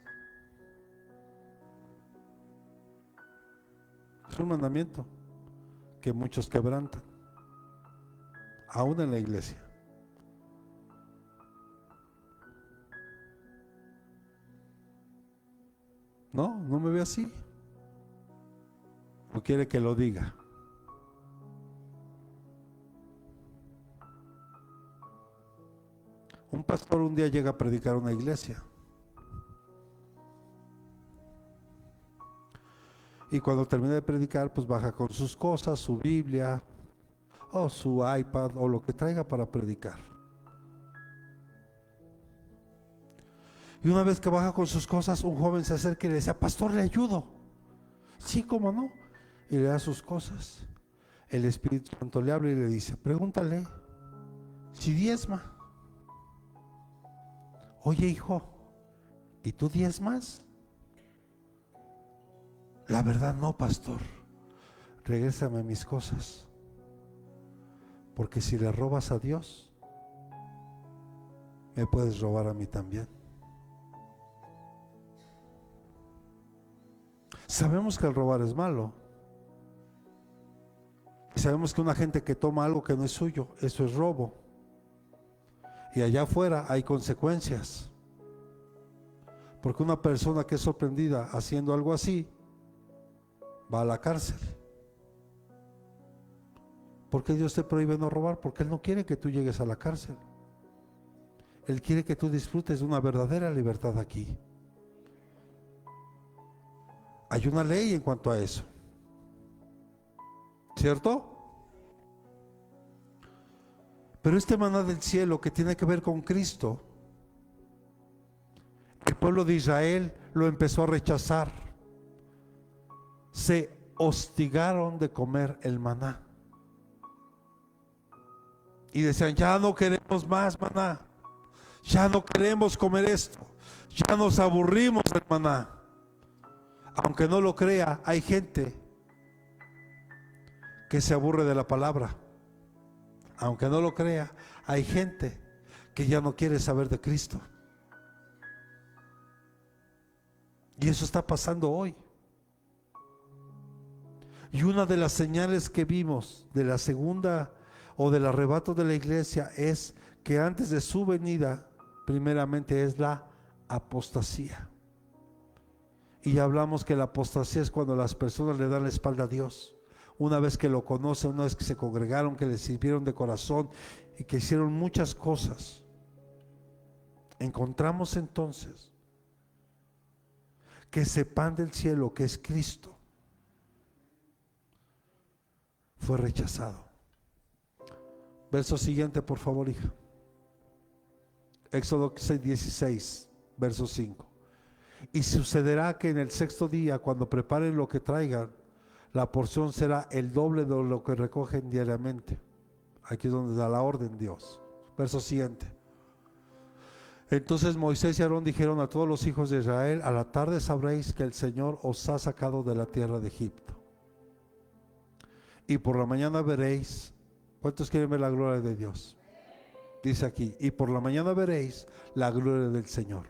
Es un mandamiento que muchos quebrantan. aún en la iglesia. No, no me ve así. ¿O quiere que lo diga? Un pastor un día llega a predicar a una iglesia. Y cuando termina de predicar, pues baja con sus cosas, su Biblia, o su iPad, o lo que traiga para predicar. Y una vez que baja con sus cosas, un joven se acerca y le dice: pastor, ¿le ayudo? Sí, cómo no. Y le da sus cosas. El Espíritu Santo le habla y le dice: pregúntale si diezma. Oye, hijo, ¿y tú diezmas? La verdad no, pastor. Regrésame mis cosas. Porque si le robas a Dios, me puedes robar a mí también. Sabemos que el robar es malo. Sabemos que una gente que toma algo que no es suyo, eso es robo. Y allá afuera hay consecuencias. Porque una persona que es sorprendida haciendo algo así, va a la cárcel. ¿Por qué Dios te prohíbe no robar? Porque Él no quiere que tú llegues a la cárcel. Él quiere que tú disfrutes de una verdadera libertad aquí. Hay una ley en cuanto a eso, ¿cierto? Pero este maná del cielo que tiene que ver con Cristo, el pueblo de Israel lo empezó a rechazar. Se hostigaron de comer el maná. Y decían: ya no queremos más maná. Ya no queremos comer esto. Ya nos aburrimos del maná. Aunque no lo crea, hay gente que se aburre de la palabra. Aunque no lo crea, hay gente que ya no quiere saber de Cristo. Y eso está pasando hoy. Y una de las señales que vimos de la segunda o del arrebato de la iglesia es que antes de su venida, primeramente es la apostasía. Y ya hablamos que la apostasía es cuando las personas le dan la espalda a Dios. Una vez que lo conocen, una vez que se congregaron, que le sirvieron de corazón y que hicieron muchas cosas. Encontramos entonces que ese pan del cielo, que es Cristo, fue rechazado. Verso siguiente, por favor, hija. Éxodo 6:16, verso 5. Y sucederá que en el sexto día, cuando preparen lo que traigan, la porción será el doble de lo que recogen diariamente. Aquí es donde da la orden Dios. Verso siguiente. Entonces Moisés y Aarón dijeron a todos los hijos de Israel: a la tarde sabréis que el Señor os ha sacado de la tierra de Egipto. Y por la mañana veréis. ¿Cuántos quieren ver la gloria de Dios? Dice aquí: y por la mañana veréis la gloria del Señor,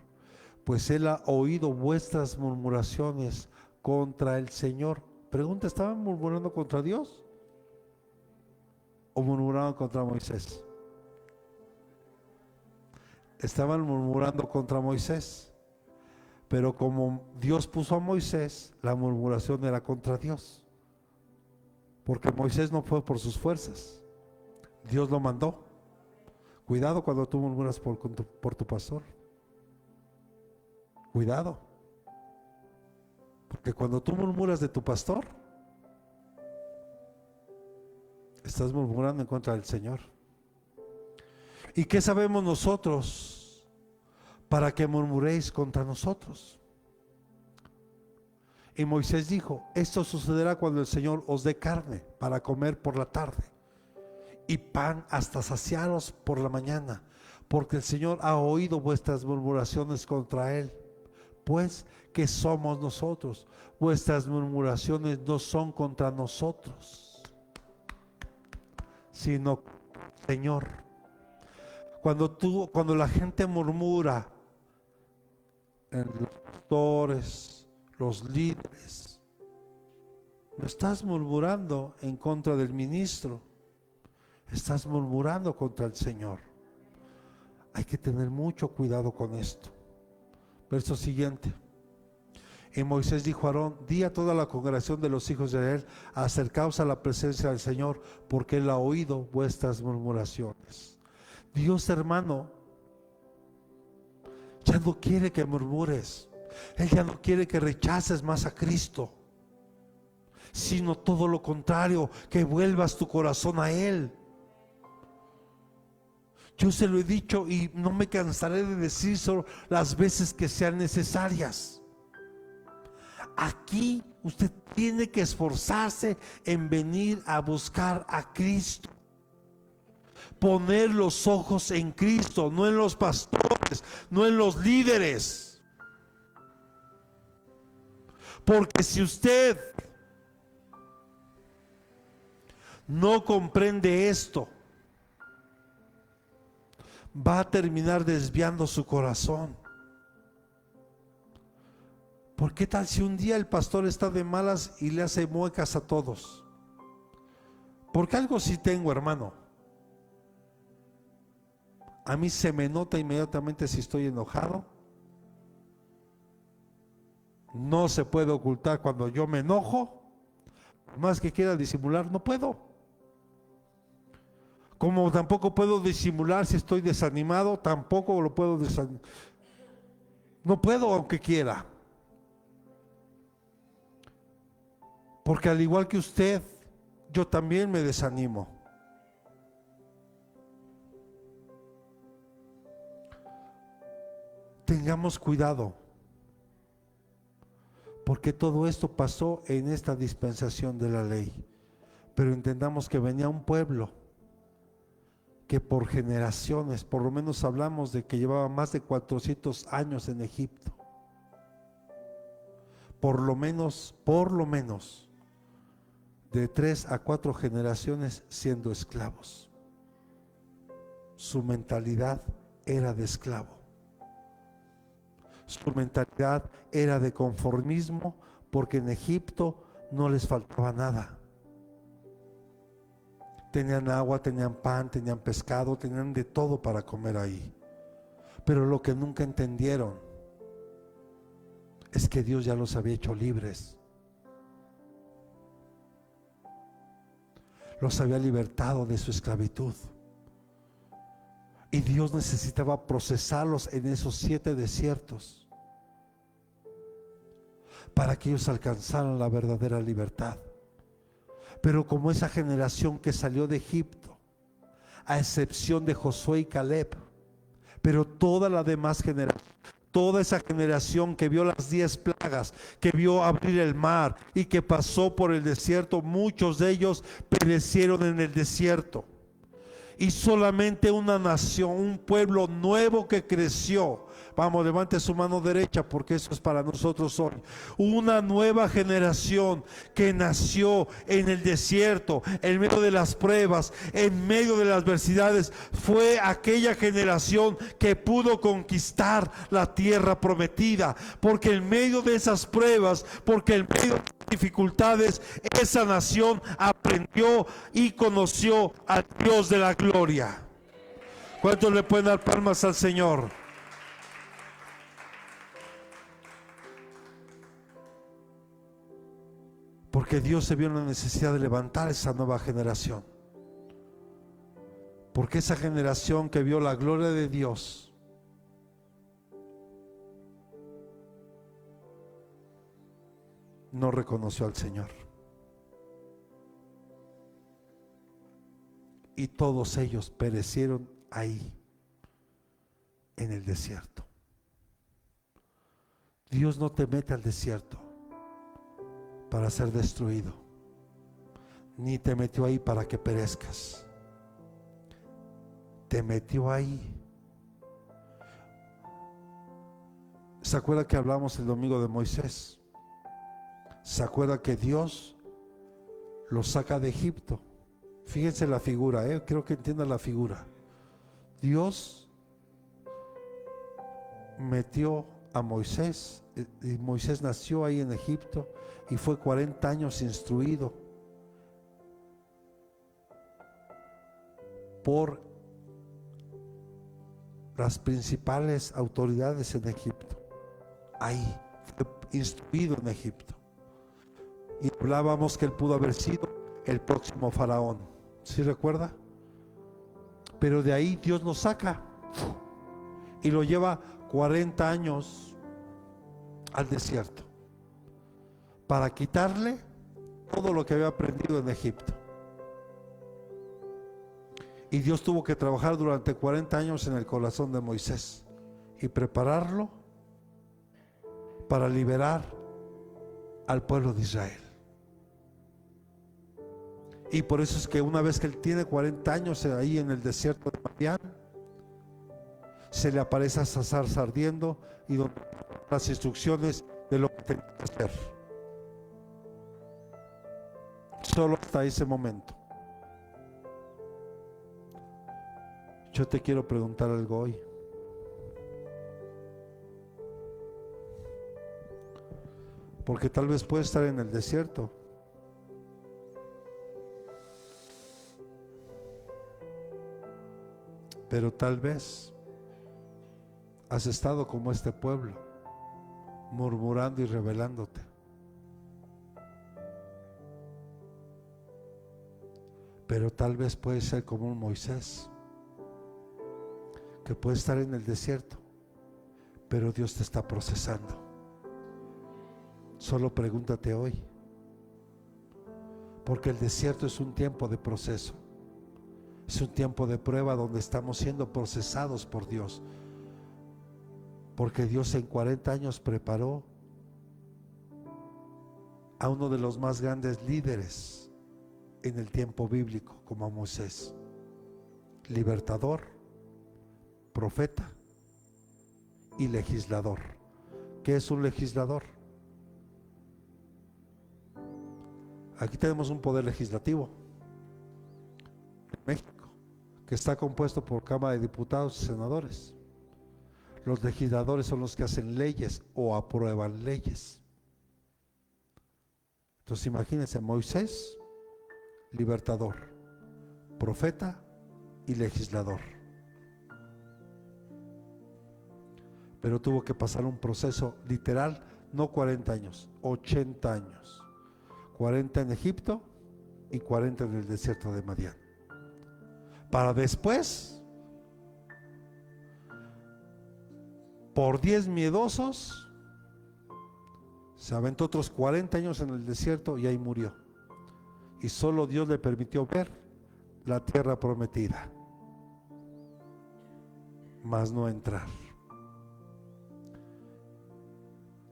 pues Él ha oído vuestras murmuraciones contra el Señor. Pregunta: ¿estaban murmurando contra Dios o murmuraban contra Moisés? Estaban murmurando contra Moisés, pero como Dios puso a Moisés, la murmuración era contra Dios, porque Moisés no fue por sus fuerzas, Dios lo mandó. Cuidado cuando tú murmuras por tu pastor. Cuidado, porque cuando tú murmuras de tu pastor, estás murmurando en contra del Señor. ¿Y qué sabemos nosotros para que murmuréis contra nosotros? Y Moisés dijo: esto sucederá cuando el Señor os dé carne para comer por la tarde y pan hasta saciaros por la mañana, porque el Señor ha oído vuestras murmuraciones contra Él. Pues, ¿qué somos nosotros? Vuestras murmuraciones no son contra nosotros, sino Señor. Cuando la gente murmura, los pastores, los líderes, no estás murmurando en contra del ministro, Estás murmurando contra el Señor. Hay que tener mucho cuidado con esto. Verso siguiente. Y Moisés dijo a Aarón: di a toda la congregación de los hijos de Israel, acercaos a la presencia del Señor, porque Él ha oído vuestras murmuraciones. Dios, hermano, ya no quiere que murmures. Él ya no quiere que rechaces más a Cristo, sino todo lo contrario, que vuelvas tu corazón a Él. Yo se lo he dicho y no me cansaré de decírselo las veces que sean necesarias. Aquí usted tiene que esforzarse en venir a buscar a Cristo. Poner los ojos en Cristo, no en los pastores, no en los líderes. Porque si usted no comprende esto, va a terminar desviando su corazón. ¿Por qué tal si un día el pastor está de malas y le hace muecas a todos? Porque algo sí tengo, hermano. A mí se me nota inmediatamente si estoy enojado. No se puede ocultar cuando yo me enojo. Más que quiera disimular, no puedo. Como tampoco puedo disimular si estoy desanimado, tampoco lo puedo desanimar. No puedo aunque quiera. Porque al igual que usted, yo también me desanimo. Tengamos cuidado, porque todo esto pasó en esta dispensación de la ley. Pero entendamos que venía un pueblo que por generaciones, por lo menos hablamos de que llevaba más de 400 años en Egipto. Por lo menos de 3 a 4 generaciones siendo esclavos. Su mentalidad era de esclavo. Su mentalidad era de conformismo, porque en Egipto no les faltaba nada. Tenían agua, tenían pan, tenían pescado, tenían de todo para comer ahí. Pero lo que nunca entendieron es que Dios ya los había hecho libres. Los había libertado de su esclavitud. Y Dios necesitaba procesarlos en esos 7 desiertos para que ellos alcanzaran la verdadera libertad. Pero como esa generación que salió de Egipto, a excepción de Josué y Caleb, pero toda la demás generación, toda esa generación que vio las 10 plagas, que vio abrir el mar y que pasó por el desierto, muchos de ellos perecieron en el desierto. Y solamente una nación, un pueblo nuevo que creció. Vamos, levante su mano derecha, porque eso es para nosotros hoy. Una nueva generación que nació en el desierto, en medio de las pruebas, en medio de las adversidades. Fue aquella generación que pudo conquistar la tierra prometida. Porque en medio de esas pruebas, porque en medio de las dificultades, esa nación aprendió y conoció al Dios de la gloria. ¿Cuántos le pueden dar palmas al Señor? Porque Dios se vio en la necesidad de levantar esa nueva generación. Porque esa generación que vio la gloria de Dios no reconoció al Señor. Y todos ellos perecieron ahí, en el desierto. Dios no te mete al desierto para ser destruido, ni te metió ahí para que perezcas. Te metió ahí. ¿Se acuerda que hablamos el domingo de Moisés? ¿Se acuerda que Dios lo saca de Egipto? Fíjense la figura, creo que entiendan la figura. Dios metió a Moisés, y Moisés nació ahí en Egipto y fue 40 años instruido. por las principales autoridades en Egipto. Ahí fue instruido en Egipto. Y hablábamos que él pudo haber sido el próximo faraón. ¿Sí recuerda? Pero de ahí Dios lo saca y lo lleva 40 años al desierto para quitarle todo lo que había aprendido en Egipto. Y Dios tuvo que trabajar durante 40 años en el corazón de Moisés y prepararlo para liberar al pueblo de Israel. Y por eso es que una vez que él tiene 40 años ahí en el desierto de Madián, se le aparece a esa zarza ardiendo y donde las instrucciones de lo que tenía que hacer. Solo hasta ese momento. Yo te quiero preguntar algo hoy. Porque tal vez puedes estar en el desierto, pero tal vez has estado como este pueblo, murmurando y rebelándote. Pero tal vez puedes ser como un Moisés, que puede estar en el desierto, pero Dios te está procesando. Solo pregúntate hoy, porque el desierto es un tiempo de proceso, es un tiempo de prueba donde estamos siendo procesados por Dios, porque Dios en 40 años preparó a uno de los más grandes líderes en el tiempo bíblico, como a Moisés, libertador, profeta y legislador. ¿Qué es un legislador? Aquí tenemos un poder legislativo en México que está compuesto por Cámara de Diputados y Senadores. Los legisladores son los que hacen leyes o aprueban leyes. Entonces imagínense, Moisés, libertador, profeta y legislador. Pero tuvo que pasar un proceso literal, no 40 años, 80 años. 40 en Egipto y 40 en el desierto de Madián. Para después, por 10 miedosos, se aventó otros 40 años en el desierto y ahí murió. Y solo Dios le permitió ver la tierra prometida, mas no entrar.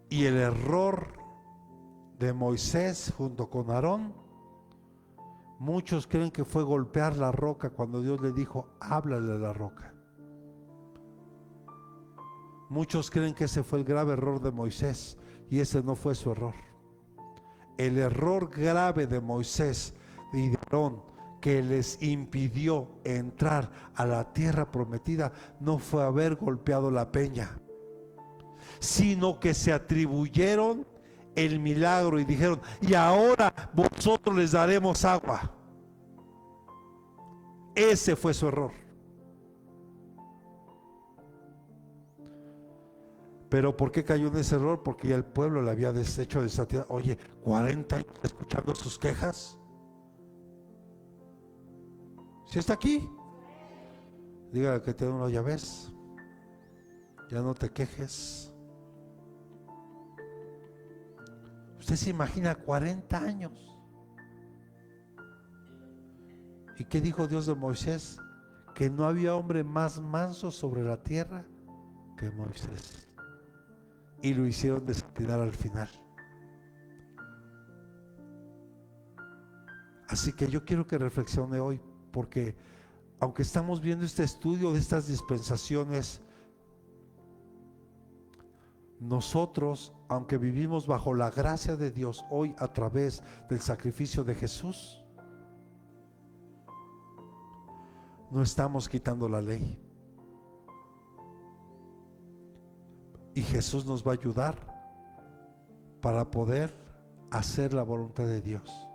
Y el error de Moisés junto con Aarón, muchos creen que fue golpear la roca cuando Dios le dijo, háblale a la roca. Muchos creen que ese fue el grave error de Moisés y ese no fue su error. El error grave de Moisés y de Aarón que les impidió entrar a la tierra prometida no fue haber golpeado la peña, sino que se atribuyeron el milagro y dijeron, y ahora vosotros les daremos agua. Ese fue su error. Pero ¿por qué cayó en ese error? Porque ya el pueblo le había deshecho de esa tierra. Oye, 40 años escuchando sus quejas. ¿Sí está aquí? Dígale que te uno, ya ves, ya no te quejes. Usted se imagina 40 años. ¿Y qué dijo Dios de Moisés? Que no había hombre más manso sobre la tierra que Moisés. Y lo hicieron desatinar al final. Así que yo quiero que reflexione hoy, porque aunque estamos viendo este estudio de estas dispensaciones, nosotros, aunque vivimos bajo la gracia de Dios hoy a través del sacrificio de Jesús, no estamos quitando la ley. Y Jesús nos va a ayudar para poder hacer la voluntad de Dios.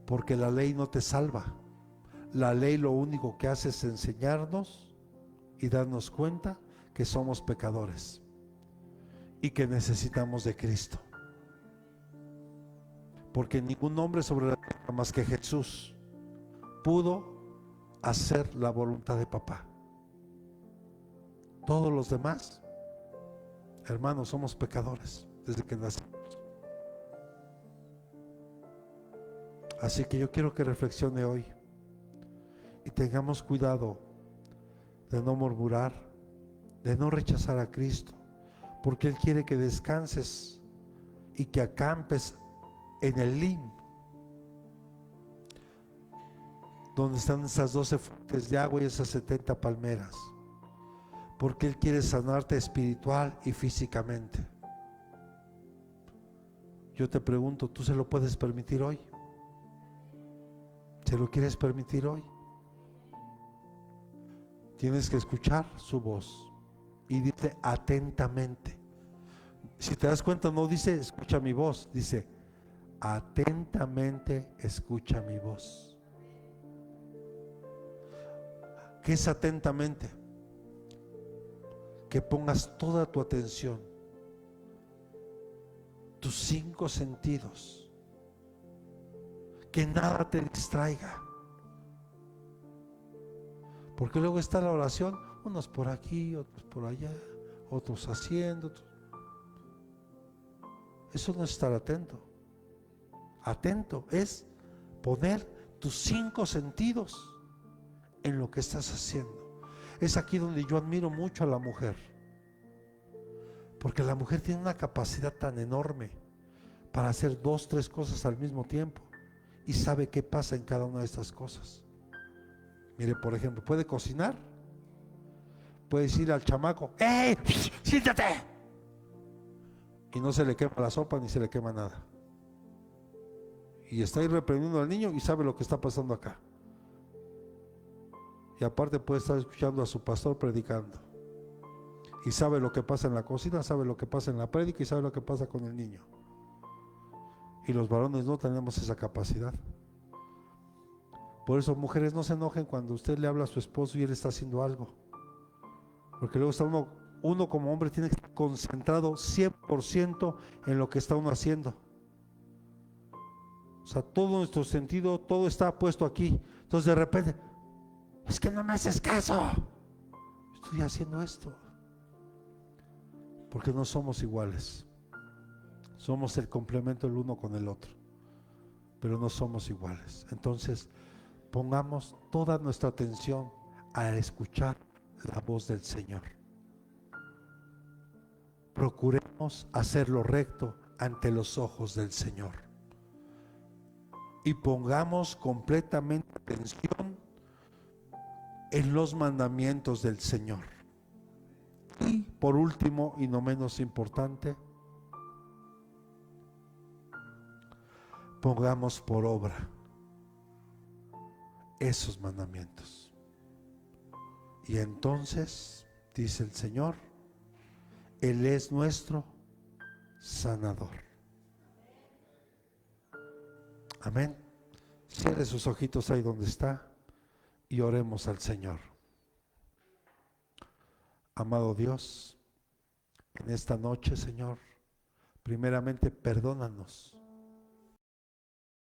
Porque la ley no te salva. La ley lo único que hace es enseñarnos y darnos cuenta que somos pecadores y que necesitamos de Cristo. Porque ningún hombre sobre la tierra más que Jesús pudo hacer la voluntad de papá. Todos los demás, hermanos, somos pecadores desde que nacimos. Así que yo quiero que reflexione hoy y tengamos cuidado de no murmurar, de no rechazar a Cristo, porque Él quiere que descanses y que acampes en el Elim, donde están esas 12 fuentes de agua y esas 70 palmeras, porque Él quiere sanarte espiritual y físicamente. Yo te pregunto, ¿tú se lo puedes permitir hoy? ¿Se lo quieres permitir hoy? Tienes que escuchar su voz y dice atentamente. Si te das cuenta, no dice escucha mi voz, dice atentamente escucha mi voz. ¿Qué es atentamente? Que pongas toda tu atención, tus 5 sentidos, que nada te distraiga. Porque luego está la oración, unos por aquí, otros por allá, otros haciendo. Eso no es estar atento. Atento es poner tus 5 sentidos en lo que estás haciendo. Es aquí donde yo admiro mucho a la mujer, porque la mujer tiene una capacidad tan enorme para hacer 2, 3 cosas al mismo tiempo y sabe qué pasa en cada una de estas cosas. Mire, por ejemplo, puede cocinar, puede decir al chamaco, ¡ey! ¡Siéntate! Y no se le quema la sopa ni se le quema nada. Y está ahí reprendiendo al niño y sabe lo que está pasando acá. Y aparte puede estar escuchando a su pastor predicando. Y sabe lo que pasa en la cocina, sabe lo que pasa en la prédica y sabe lo que pasa con el niño. Y los varones no tenemos esa capacidad. Por eso, mujeres, no se enojen cuando usted le habla a su esposo y él está haciendo algo. Porque luego está uno como hombre tiene que estar concentrado 100% en lo que está uno haciendo. O sea, todo nuestro sentido, todo está puesto aquí. Entonces de repente, es que no me haces caso. Estoy haciendo esto. Porque no somos iguales. Somos el complemento el uno con el otro. Pero no somos iguales. Entonces, pongamos toda nuestra atención a escuchar la voz del Señor. Procuremos hacer lo recto ante los ojos del Señor. Y pongamos completamente atención en los mandamientos del Señor. Y por último, y no menos importante, pongamos por obra esos mandamientos. Y entonces, dice el Señor, Él es nuestro sanador. Amén. Cierre sus ojitos ahí donde está y oremos al Señor. Amado Dios, en esta noche, Señor, primeramente perdónanos